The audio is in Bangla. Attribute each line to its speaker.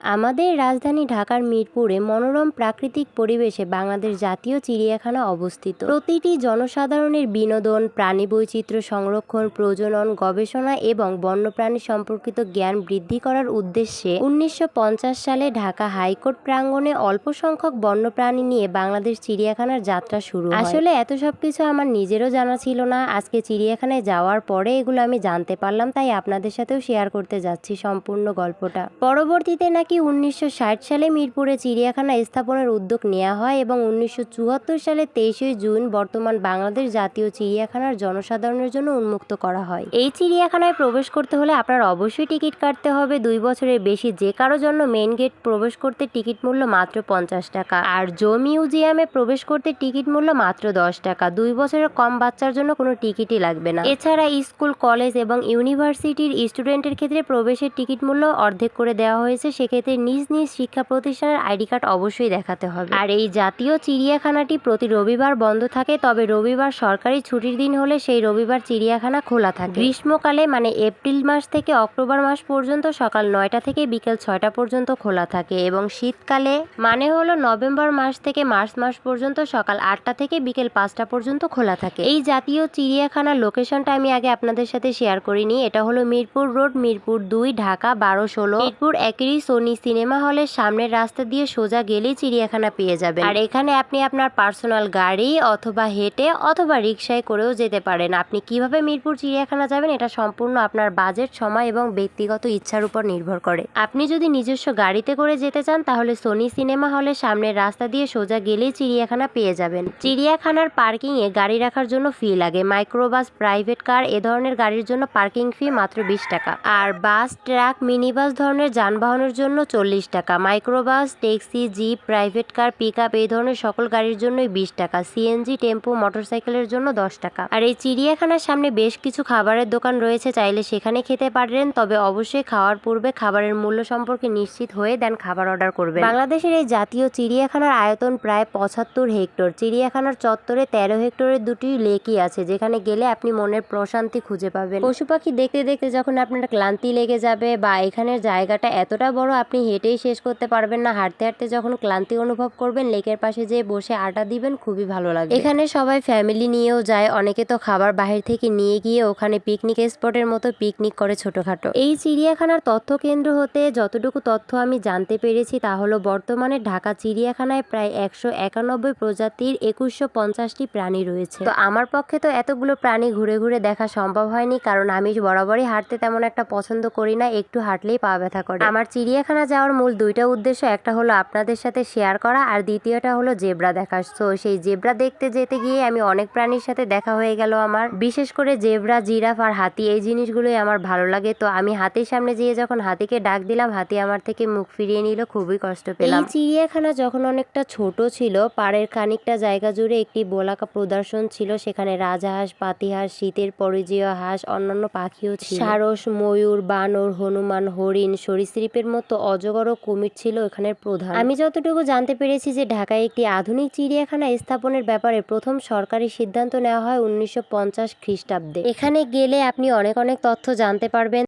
Speaker 1: আমাদের রাজধানী ঢাকার মিরপুরে মনোরম প্রাকৃতিক পরিবেশে বাংলাদেশ জাতীয় চিড়িয়াখানা অবস্থিত। প্রতিটি জনসাধারণের বিনোদন, প্রাণী বৈচিত্র্য সংরক্ষণ, প্রজনন, গবেষণা এবং বন্যপ্রাণী সম্পর্কিত জ্ঞান বৃদ্ধি করার উদ্দেশ্যে 1950 সালে ঢাকা হাইকোর্ট প্রাঙ্গণে অল্প সংখ্যক বন্যপ্রাণী নিয়ে বাংলাদেশ চিড়িয়াখানার যাত্রা শুরু হয়। আসলে এত সবকিছু আমার নিজেরও জানা ছিল না। আজকে চিড়িয়াখানায় যাওয়ার পরে এগুলো আমি জানতে পারলাম, তাই আপনাদের সাথেও শেয়ার করতে যাচ্ছি সম্পূর্ণ গল্পটা। পরবর্তীতে নাকি 1960 সালে মিরপুরে চিড়িয়াখানা স্থাপনের উদ্যোগ নেওয়া হয় এবং 1974 সালে 23 জুন বর্তমান বাংলাদেশ জাতীয় চিড়িয়াখানার জনসাধারণের জন্য উন্মুক্ত করা হয়। এই চিড়িয়াখানায় প্রবেশ করতে হলে আপনার অবশ্যই টিকিট কাটতে হবে। 2 বছরের বেশি যে কারো জন্য মেইন গেট প্রবেশ করতে টিকিট মূল্য মাত্র 50 টাকা, আর জো মিউজিয়ামে প্রবেশ করতে টিকিট মূল্য মাত্র 10 টাকা। 2 বছরের কম বাচ্চার জন্য কোনো টিকিটই লাগবে না। এছাড়া স্কুল, কলেজ এবং ইউনিভার্সিটির স্টুডেন্টের ক্ষেত্রে প্রবেশের টিকিট মূল্য অর্ধেক করে দেওয়া হয়েছে। সেক্ষেত্রে নিজ নিজ শিক্ষা প্রতিষ্ঠানের আইডি কার্ড অবশ্যই দেখাতে হবে। আর এই জাতীয় চিড়িয়াখানাটি প্রতি রবিবার বন্ধ থাকে, তবে রবিবার সরকারি ছুটির দিন হলে সেই রবিবার চিড়িয়াখানা খোলা থাকে। গ্রীষ্মকালে মানে এপ্রিল মাস থেকে অক্টোবর মাস পর্যন্ত সকাল 9টা থেকে বিকেল 6টা পর্যন্ত খোলা থাকে এবং শীতকালে মানে হলো নভেম্বর মাস থেকে মার্চ মাস পর্যন্ত সকাল 8টা থেকে বিকেল 5টা পর্যন্ত খোলা থাকে। এই জাতীয় চিড়িয়াখানার লোকেশনটা আমি আগে আপনাদের সাথে শেয়ার করিনি। এটা হলো মিরপুর রোড, মিরপুর 2, ঢাকা 1216। মিরপুর একেরই সোনি সিনেমা হলের সামনের রাস্তা দিয়ে সোজা গেলেই চিড়িয়াখানা পেয়ে যাবেন। আর এখানে আপনি আপনার পার্সোনাল গাড়ি অথবা হেঁটে অথবা রিক্সায় করেও যেতে পারেন। আপনি কিভাবে মিরপুর চিড়িয়াখানা যাবেন এটা সম্পূর্ণ আপনার বাজেট, সময় এবং ব্যক্তিগত ইচ্ছার উপর নির্ভর করে। আপনি যদি নিজস্ব গাড়িতে করে যেতে চান তাহলে সোনি সিনেমা হলের সামনের রাস্তা দিয়ে সোজা গেলেই চিড়িয়াখানা পেয়ে যাবেন। চিড়িয়াখানার পার্কিং এ গাড়ি রাখার জন্য ফি লাগে। মাইক্রোবাস, প্রাইভেট কার এ ধরনের গাড়ির জন্য পার্কিং ফি মাত্র 20 টাকা, আর বাস, ট্রাক, মিনিবাস ধরনের যানবাহনের জন্য 40 টাকা। Microbus, taxi, jeep, private car, pickup এই ধরনের সকল গাড়ির জন্যই 20 টাকা। সিএনজি, টেম্পো, মোটরসাইকেলের জন্য 10 টাকা। আর এই চিড়িয়াখানার সামনে বেশ কিছু খাবারের দোকান রয়েছে, চাইলে সেখানে খেতে পারেন, তবে অবশ্যই খাওয়ার পূর্বে খাবারের মূল্য সম্পর্কে নিশ্চিত হয়ে দেন খাবার অর্ডার করবেন। বাংলাদেশের এই জাতীয় চিড়িয়াখানার আয়তন প্রায় 75 হেক্টর। চিড়িয়াখানার চত্বরে 13 হেক্টরের দুটি লেকই আছে, যেখানে গেলে আপনি মনের প্রশান্তি খুঁজে পাবেন। পশু পাখি দেখতে দেখতে যখন আপনার ক্লান্তি লেগে যাবে বা এখানের জায়গাটা এতটা বড় আপনি হেঁটেই শেষ করতে পারবেন না, হাঁটতে হাঁটতে যখন ক্লান্তি অনুভব করবেন লেকের পাশে যেয়ে বসে আড্ডা দিবেন, খুবই ভালো লাগবে। এখানে সবাই ফ্যামিলি নিয়েও যায়, অনেকে তো খাবার বাহির থেকে নিয়ে গিয়ে ওখানে পিকনিক স্পটের মতো পিকনিক করে ছোটখাটো। এই চিড়িয়াখানার তথ্য কেন্দ্র হতে যতটুকু তথ্য আমি জানতে পেরেছি তা হলো বর্তমানে ঢাকা চিড়িয়াখানায় প্রায় 191 প্রজাতির 2150টি প্রাণী রয়েছে। তো আমার পক্ষে তো এতগুলো প্রাণী ঘুরে ঘুরে দেখা সম্ভব হয়নি, কারণ আমি বরাবরই হাঁটতে তেমন একটা পছন্দ করি না, একটু হাঁটলেই পা ব্যথা করে। আমার চিড়িয়াখানা যাওয়ার মূল 2টা উদ্দেশ্য, একটা হলো আপনাদের সাথে শেয়ার করা আর দ্বিতীয়টা হলো জেব্রা দেখা। তো সেই জেব্রা দেখতে যেতে গিয়ে আমি অনেক প্রাণীর সাথে দেখা হয়ে গেল আমার, বিশেষ করে জেব্রা, জিরাফ আর হাতি, এই জিনিসগুলোই আমার ভালো লাগে। তো আমি হাতির সামনে যেয়ে যখন হাতিকে ডাক দিলাম, হাতি আমার থেকে মুখ ফিরিয়ে নিল, খুবই কষ্ট পেলাম। এই চিড়িয়াখানা যখন অনেকটা ছোট ছিল, পাড়ের খানিকটা জায়গা জুড়ে একটি বোলাকা প্রদর্শন ছিল, সেখানে রাজহাঁস, পাতিহাঁস, শীতের পরিযায়ী হাঁস, অন্যান্য পাখিও ছিল। সারস, ময়ূর, বানর, হনুমান, হরিণ, সরীসৃপের মতো অজগর ও কুমির ছিল এখানের প্রধান। আমি যতটুকু জানতে পেরেছি যে ঢাকায় একটি আধুনিক চিড়িয়াখানা স্থাপনের ব্যাপারে প্রথম সরকারি সিদ্ধান্ত নেওয়া হয় 1950 খ্রিস্টাব্দে। এখানে গেলে আপনি অনেক তথ্য জানতে পারবেন।